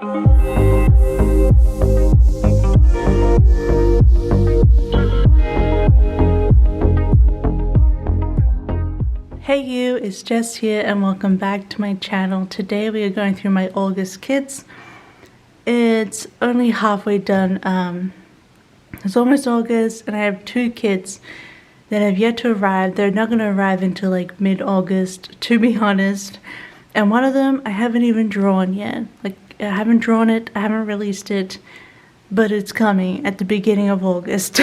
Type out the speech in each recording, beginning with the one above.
Hey you, it's Jess here and welcome back to my channel. Today we are going through my August kits. It's only halfway done. It's almost August and I have 2 kits that have yet to arrive. They're not going to arrive until like mid-August, to be honest. And one of them I haven't even drawn yet. Like, I haven't drawn it, I haven't released it, but it's coming at the beginning of August.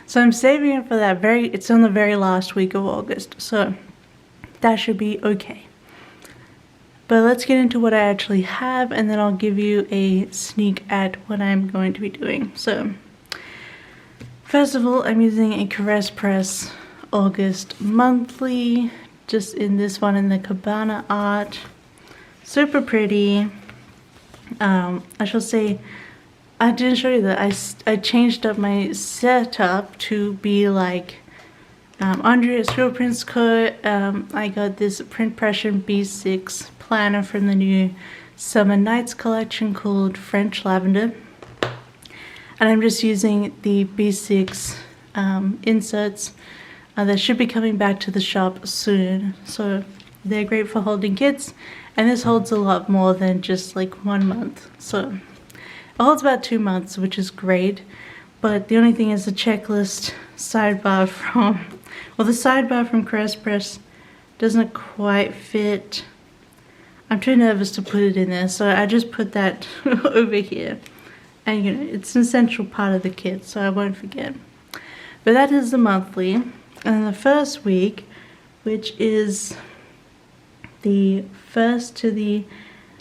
So I'm saving it for that it's on the very last week of August, so that should be okay. But let's get into what I actually have and then I'll give you a sneak at what I'm going to be doing. So first of all, I'm using a Caress Press August monthly, just in this one in the Cabana art. Super pretty. I shall say, I didn't show you that I changed up my setup to be like under Scribble Prints Co. I got this Print Pressure B6 planner from the new Summer Nights collection called French Lavender, and I'm just using the B6 inserts that should be coming back to the shop soon. So they're great for holding kits, and this holds a lot more than just like 1 month. So it holds about 2 months, which is great, but the only thing is the checklist sidebar from, well, the sidebar from Caress Press doesn't quite fit. I'm too nervous to put it in there, so I just put that over here. And you know, it's an essential part of the kit, so I won't forget. But that is the monthly. And the first week, which is the 1st to the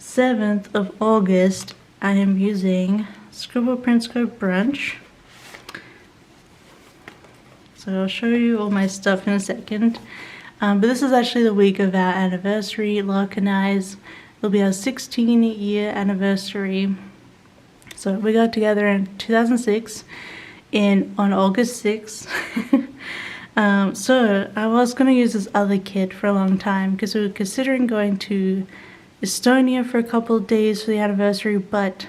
7th of August, I am using Scribble Prints Co Brunch. So I'll show you all my stuff in a second. But this is actually the week of our anniversary. Lark and I's. It'll be our 16-year anniversary. So we got together in 2006 on August 6th. So I was going to use this other kit for a long time because we were considering going to Estonia for a couple of days for the anniversary, but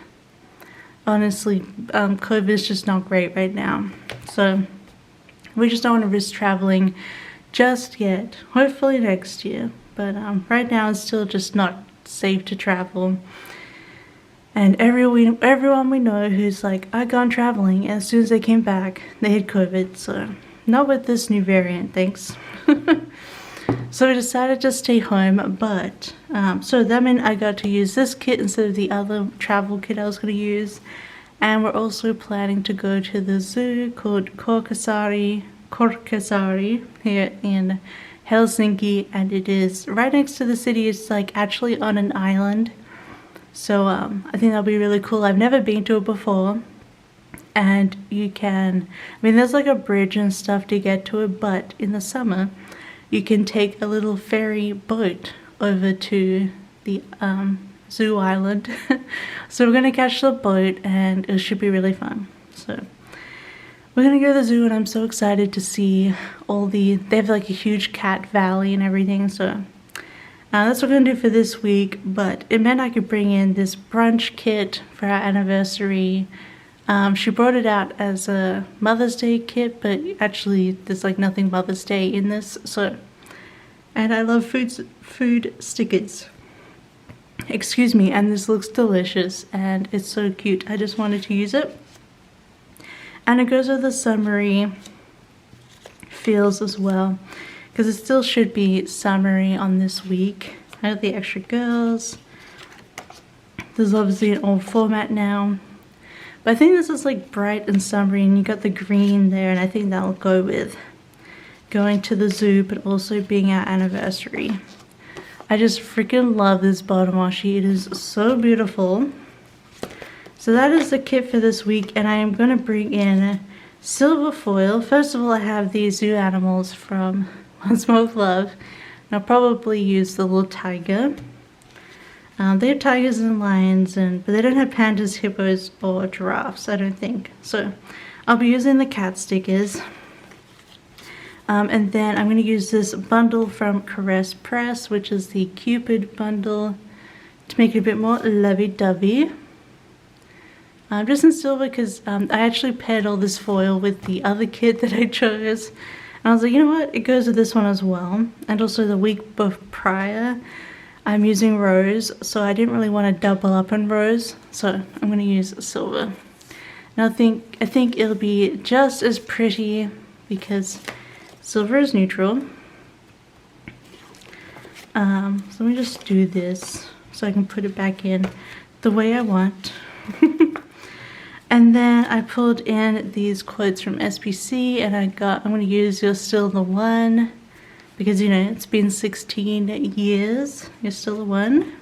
honestly, COVID is just not great right now. So we just don't want to risk traveling just yet. Hopefully next year, but right now it's still just not safe to travel. And everyone we know who's like, I've gone traveling, and as soon as they came back, they had COVID. So not with this new variant, thanks. So we decided to stay home, but so that meant I got to use this kit instead of the other travel kit I was going to use. And we're also planning to go to the zoo called Korkasari here in Helsinki, and it is right next to the city. It's like actually on an island, so I think that'll be really cool. I've never been to it before, and you can, I mean, there's like a bridge and stuff to get to it, but in the summer you can take a little ferry boat over to the zoo island. So we're gonna catch the boat and it should be really fun. So we're gonna go to the zoo and I'm so excited to see all they have like a huge cat valley and everything. So that's what we're gonna do for this week, but it meant I could bring in this brunch kit for our anniversary. She brought it out as a Mother's Day kit, but actually there's like nothing Mother's Day in this. So, and I love food stickers. Excuse me, and this looks delicious and it's so cute. I just wanted to use it. And it goes with the summery feels as well, because it still should be summery on this week. I have the extra girls. This is obviously an old format now. But I think this is like bright and summery, and you got the green there, and I think that'll go with going to the zoo, but also being our anniversary. I just freaking love this bottom washi. It is so beautiful. So that is the kit for this week, and I am going to bring in silver foil. First of all, I have these zoo animals from Once More with Love. And I'll probably use the little tiger. They have tigers and lions, but they don't have pandas, hippos, or giraffes, I don't think. So I'll be using the cat stickers. And then I'm going to use this bundle from Caress Press, which is the Cupid bundle. to make it a bit more lovey-dovey. Just in silver because I actually paired all this foil with the other kit that I chose. And I was like, you know what, it goes with this one as well. And also the week prior, I'm using rose, so I didn't really want to double up on rose. So I'm going to use silver. And I think it'll be just as pretty because silver is neutral. So let me just do this so I can put it back in the way I want. And then I pulled in these quotes from SPC and I'm going to use "You're Still the One" because, you know, it's been 16 years. You're still the one.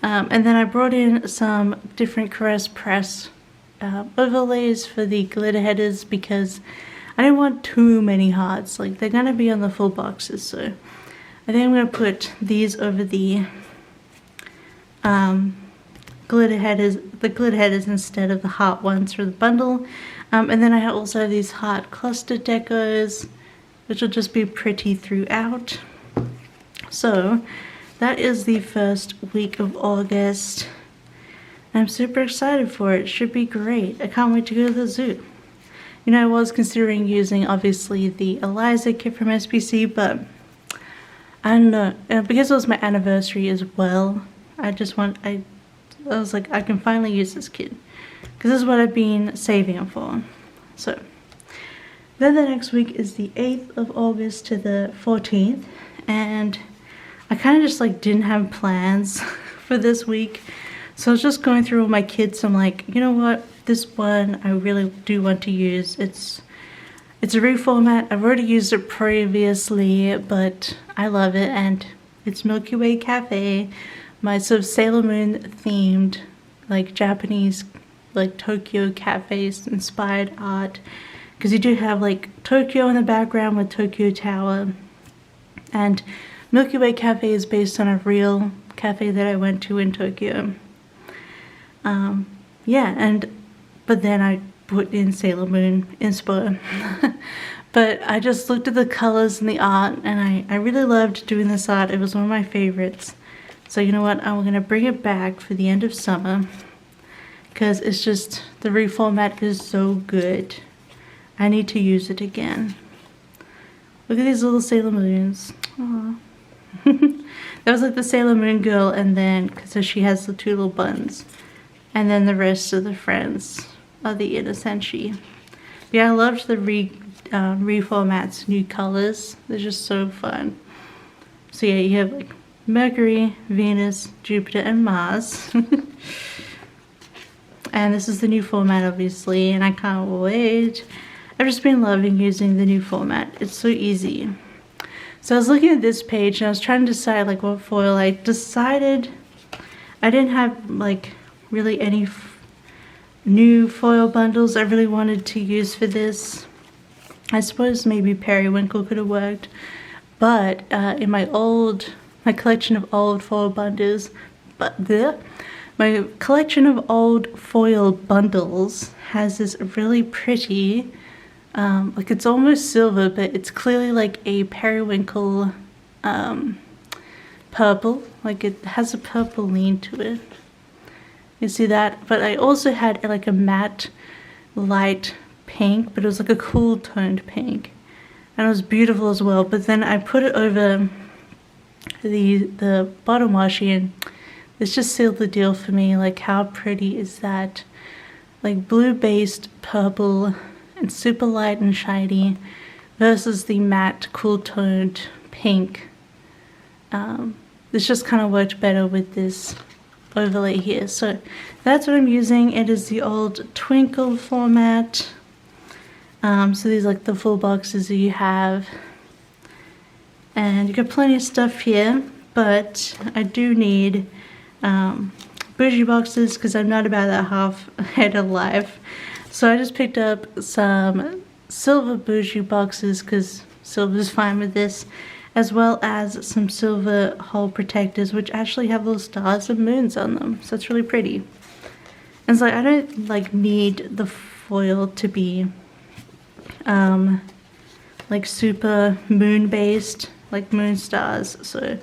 And then I brought in some different Caress Press overlays for the glitter headers because I didn't want too many hearts. Like, they're going to be on the full boxes, so I think I'm going to put these over the glitter headers instead of the heart ones for the bundle. And then I also have these heart cluster decos, which will just be pretty throughout. So that is the first week of August. I'm super excited for it. It should be great. I can't wait to go to the zoo. You know, I was considering using obviously the Eliza kit from SPC, but I don't know, because it was my anniversary as well. I was like, I can finally use this kit because this is what I've been saving it for. So then the next week is the 8th of August to the 14th, and I kind of just like didn't have plans for this week, so I was just going through all my kits. I'm like, you know what, this one I really do want to use. It's a reformat. I've already used it previously, but I love it, and it's Milky Way Cafe, my sort of Sailor Moon themed, like Japanese, like Tokyo cafes inspired art, because you do have like Tokyo in the background with Tokyo Tower, and Milky Way Cafe is based on a real cafe that I went to in Tokyo. Yeah, but then I put in Sailor Moon inspo. But I just looked at the colors and the art, and I really loved doing this art. It was one of my favorites. So you know what, I'm going to bring it back for the end of summer because it's just, the reformat is so good. I need to use it again. Look at these little Sailor Moons. Aww. That was like the Sailor Moon girl, and then, so she has the two little buns. And then the rest of the friends are the inner senshi. Yeah, I loved the reformats, new colors. They're just so fun. So yeah, you have like Mercury, Venus, Jupiter, and Mars. And this is the new format, obviously, and I can't wait. I've just been loving using the new format. It's so easy. So I was looking at this page and I was trying to decide like what foil. I decided I didn't have like really any new foil bundles I really wanted to use for this. I suppose maybe Periwinkle could have worked, but in my collection of old foil bundles, my collection of old foil bundles has this really pretty, like it's almost silver, but it's clearly like a periwinkle purple, like it has a purple lean to it. You see that? But I also had like a matte light pink, but it was like a cool toned pink, and it was beautiful as well. But then I put it over the bottom washi, and this just sealed the deal for me. Like, how pretty is that? Like blue based purple and super light and shiny versus the matte cool toned pink. This just kind of worked better with this overlay here. So that's what I'm using. It is the old Twinkle format. So these are like the full boxes that you have, and you got plenty of stuff here, but I do need bougie boxes because I'm not about that half head of life. So I just picked up some silver bougie boxes because silver is fine with this, as well as some silver hole protectors, which actually have little stars and moons on them. So it's really pretty. And so I don't like need the foil to be like super moon based, like moon stars. So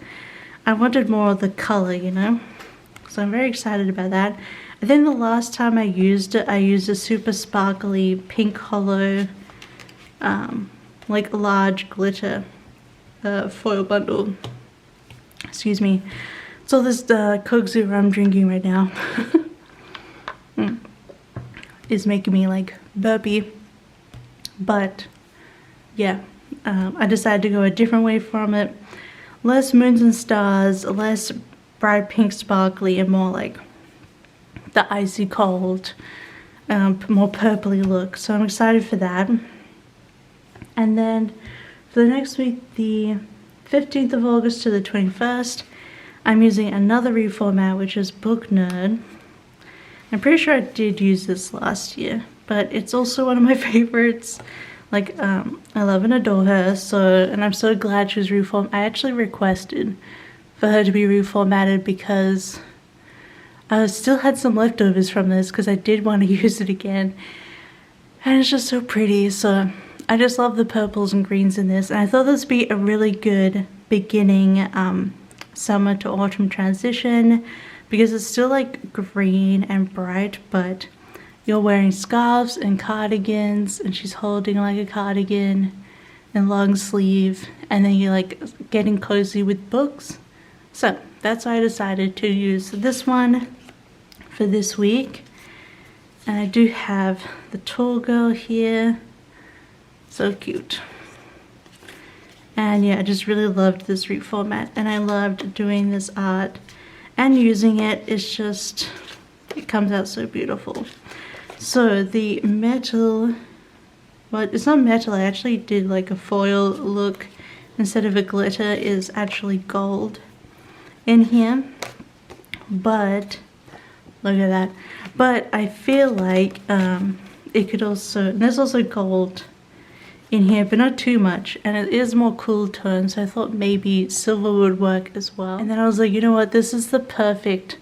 I wanted more of the color, you know. So I'm very excited about that. I think the last time I used it, I used a super sparkly pink hollow, like large glitter foil bundle. Excuse me. It's all this Coke Zero I'm drinking right now. Is making me like burpy. But yeah, I decided to go a different way from it. Less moons and stars, less bright pink sparkly, and more like the icy cold, more purpley look. So I'm excited for that. And then for the next week, the 15th of August to the 21st, I'm using another reformat, which is Book Nerd. I'm pretty sure I did use this last year, but it's also one of my favorites. Like, I love and adore her, and I'm so glad she was reformatted. I actually requested for her to be reformatted because I still had some leftovers from this because I did want to use it again. And it's just so pretty, so I just love the purples and greens in this. And I thought this would be a really good beginning summer to autumn transition because it's still like green and bright, but you're wearing scarves and cardigans, and she's holding like a cardigan and long sleeve, and then you're like getting cozy with books. So that's why I decided to use this one for this week. And I do have the tall girl here. So cute. And yeah, I just really loved this reformat, and I loved doing this art and using it. It's just, it comes out so beautiful. So the metal, well, it's not metal, I actually did like a foil look instead of a glitter, is actually gold in here. But look at that. But I feel like it could also, and there's also gold in here, but not too much, and it is more cool tone, so I thought maybe silver would work as well. And then I was like, you know what, this is the perfect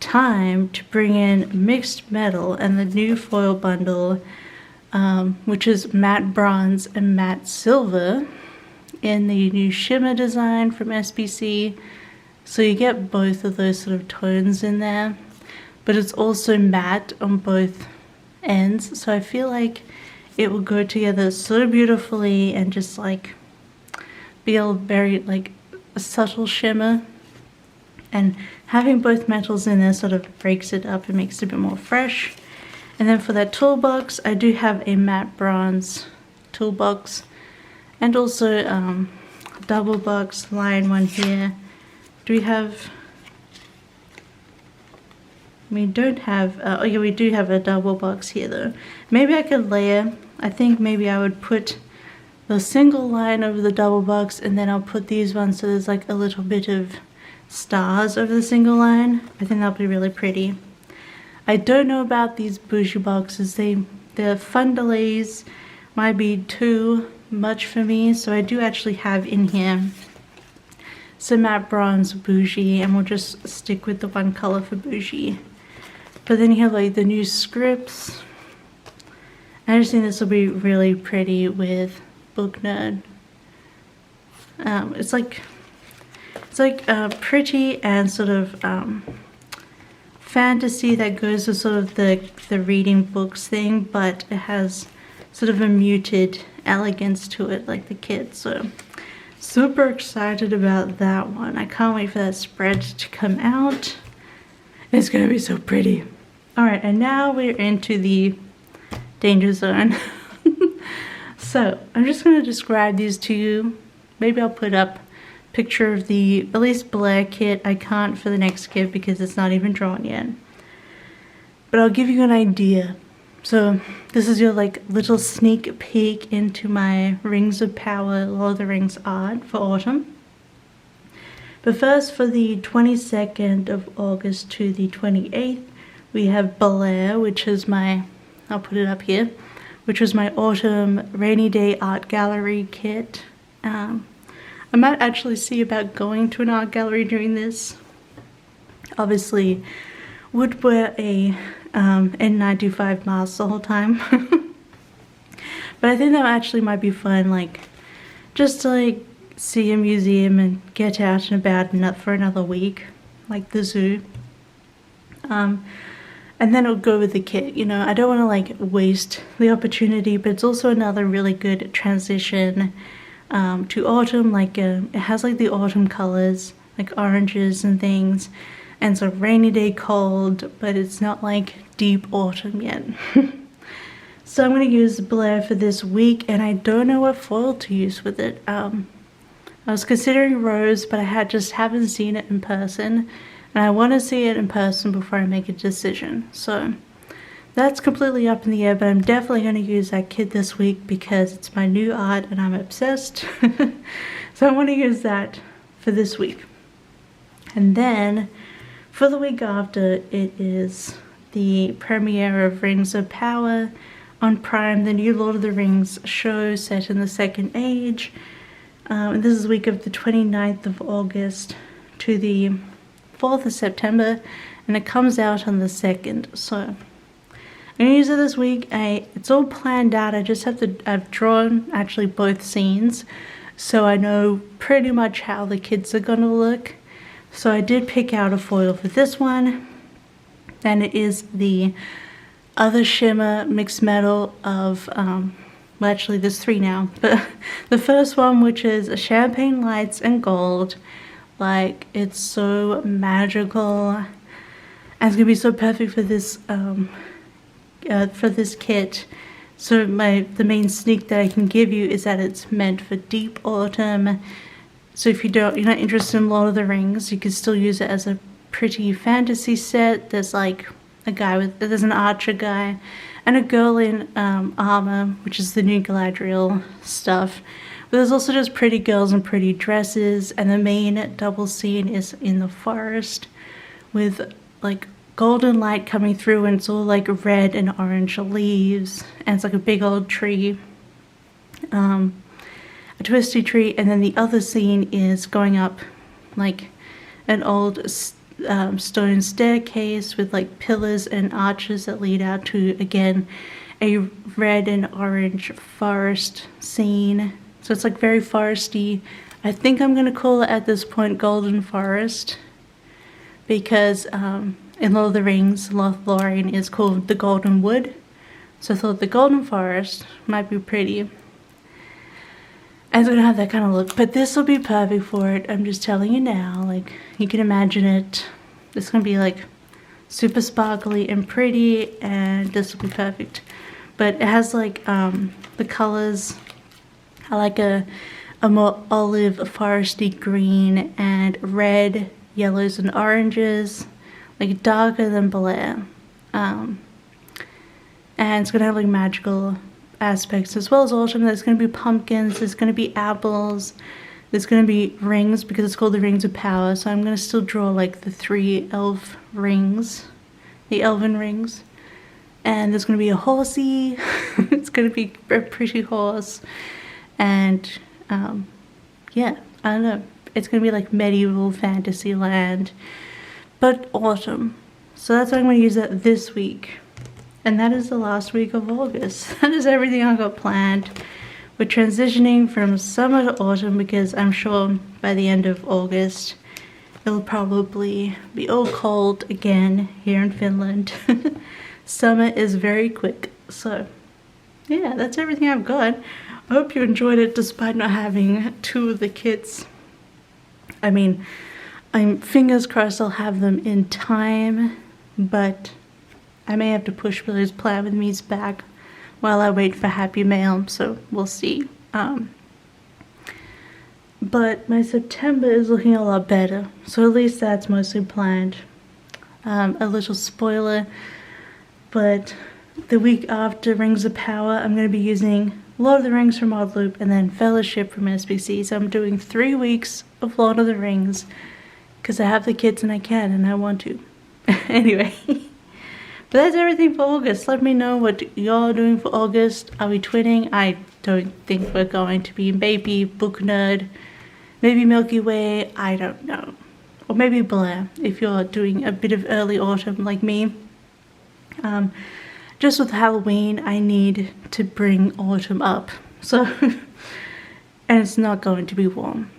time to bring in mixed metal and the new foil bundle, which is matte bronze and matte silver in the new shimmer design from SBC. So you get both of those sort of tones in there, but it's also matte on both ends, so I feel like it will go together so beautifully and just like be a very like a subtle shimmer. And having both metals in there sort of breaks it up and makes it a bit more fresh. And then for that toolbox, I do have a matte bronze toolbox and also a double box line one here. Do we have, we don't have, oh yeah, we do have a double box here though. Maybe I could layer, I think maybe I would put the single line over the double box, and then I'll put these ones so there's like a little bit of stars over the single line. I think that'll be really pretty. I don't know about these bougie boxes. The fun delays might be too much for me, so I do actually have in here some matte bronze bougie, and we'll just stick with the one color for bougie. But then you have like the new scripts. I just think this will be really pretty with Book Nerd. It's like pretty and sort of fantasy that goes with sort of the reading books thing, but it has sort of a muted elegance to it like the kids. So super excited about that one. I can't wait for that spread to come out. It's gonna be so pretty. All right, and now we're into the danger zone. So I'm just gonna describe these to you. Maybe I'll put up picture of the at least Blair kit. I can't for the next kit because it's not even drawn yet, but I'll give you an idea. So this is your like little sneak peek into my Rings of Power Lord of the Rings art for autumn. But first, for the 22nd of August to the 28th, we have Blair, which is my, I'll put it up here, which was my autumn rainy day art gallery kit. I might actually see about going to an art gallery during this. Obviously, would wear a N95 mask the whole time. But I think that actually might be fun, like, just to like see a museum and get out and about for another week, like the zoo. And then it'll go with the kit. You know, I don't want to like waste the opportunity, but it's also another really good transition to autumn. Like it has like the autumn colors, like oranges and things, and it's a rainy day cold, but it's not like deep autumn yet. So I'm going to use Blair for this week, and I don't know what foil to use with it. I was considering rose, but I just haven't seen it in person, and I want to see it in person before I make a decision. So that's completely up in the air, but I'm definitely going to use that kit this week because it's my new art and I'm obsessed. So I want to use that for this week. And then for the week after, it is the premiere of Rings of Power on Prime, the new Lord of the Rings show set in the Second Age. And this is the week of the 29th of August to the 4th of September, and it comes out on the 2nd. So I'm going to use it this week. It's all planned out. I've drawn actually both scenes, so I know pretty much how the kids are going to look. So I did pick out a foil for this one, and it is the other shimmer mixed metal of, well actually there's 3 now, but the first one, which is a champagne lights and gold. Like, it's so magical, and it's gonna be so perfect for this kit. So the main sneak that I can give you is that it's meant for deep autumn. So if you're not interested in Lord of the Rings, you can still use it as a pretty fantasy set. There's like there's an archer guy and a girl in armor, which is the new Galadriel stuff. But there's also just pretty girls in pretty dresses, and the main double scene is in the forest with like golden light coming through, and it's all like red and orange leaves, and it's like a big old tree, a twisty tree. And then the other scene is going up like an old stone staircase with like pillars and arches that lead out to, again, a red and orange forest scene. So it's like very foresty. I think I'm gonna call it at this point Golden Forest, because in Lord of the Rings, Lothlorien is called the Golden Wood. So I thought the Golden Forest might be pretty. And it's gonna have that kind of look, but this will be perfect for it. I'm just telling you now, like, you can imagine it. It's gonna be like super sparkly and pretty, and this will be perfect. But it has like the colors. I like a more olive, foresty green, and red, yellows, and oranges, like darker than Blair. And it's gonna have like magical aspects as well as autumn. There's gonna be pumpkins, there's gonna be apples, there's gonna be rings because it's called the Rings of Power. So I'm gonna still draw like the 3 elf rings, the elven rings. And there's gonna be a horsey. It's gonna be a pretty horse. And yeah, I don't know, it's gonna be like medieval fantasy land, but autumn. So that's why I'm gonna use that this week. And that is the last week of August. That is everything I got planned. We're transitioning from summer to autumn because I'm sure by the end of August it'll probably be all cold again here in Finland. Summer is very quick. So yeah, that's everything I've got. I hope you enjoyed it despite not having 2 of the kits. I mean, I'm fingers crossed I'll have them in time, but I may have to push Billy's plan with me's back while I wait for Happy Mail, so we'll see. But my September is looking a lot better, so at least that's mostly planned. A little spoiler, but the week after Rings of Power, I'm going to be using Lord of the Rings from Oddloop and then Fellowship from SBC. So I'm doing 3 weeks of Lord of the Rings because I have the kids and I can and I want to. Anyway, but that's everything for August. Let me know what y'all are doing for August. Are we twinning? I don't think we're going to be. Maybe Book Nerd, maybe Milky Way, I don't know. Or maybe Blair, if you're doing a bit of early autumn like me. Just with Halloween, I need to bring autumn up. So, and it's not going to be warm.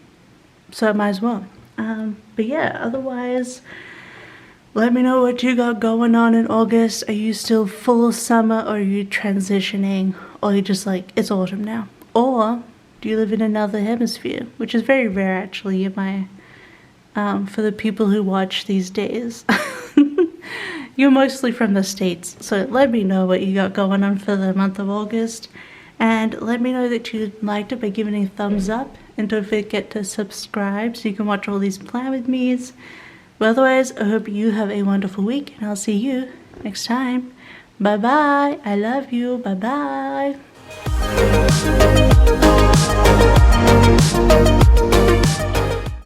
So I might as well. But yeah, otherwise, Let me know what you got going on in August. Are you still full summer, or are you transitioning, or are you just like, it's autumn now? Or do you live in another hemisphere, which is very rare actually in my for the people who watch these days. You're mostly from the States, so let me know what you got going on for the month of August. And let me know that you liked it by giving a thumbs up. And don't forget to subscribe so you can watch all these Plan With Me's. But otherwise, I hope you have a wonderful week, and I'll see you next time. Bye-bye. I love you. Bye-bye.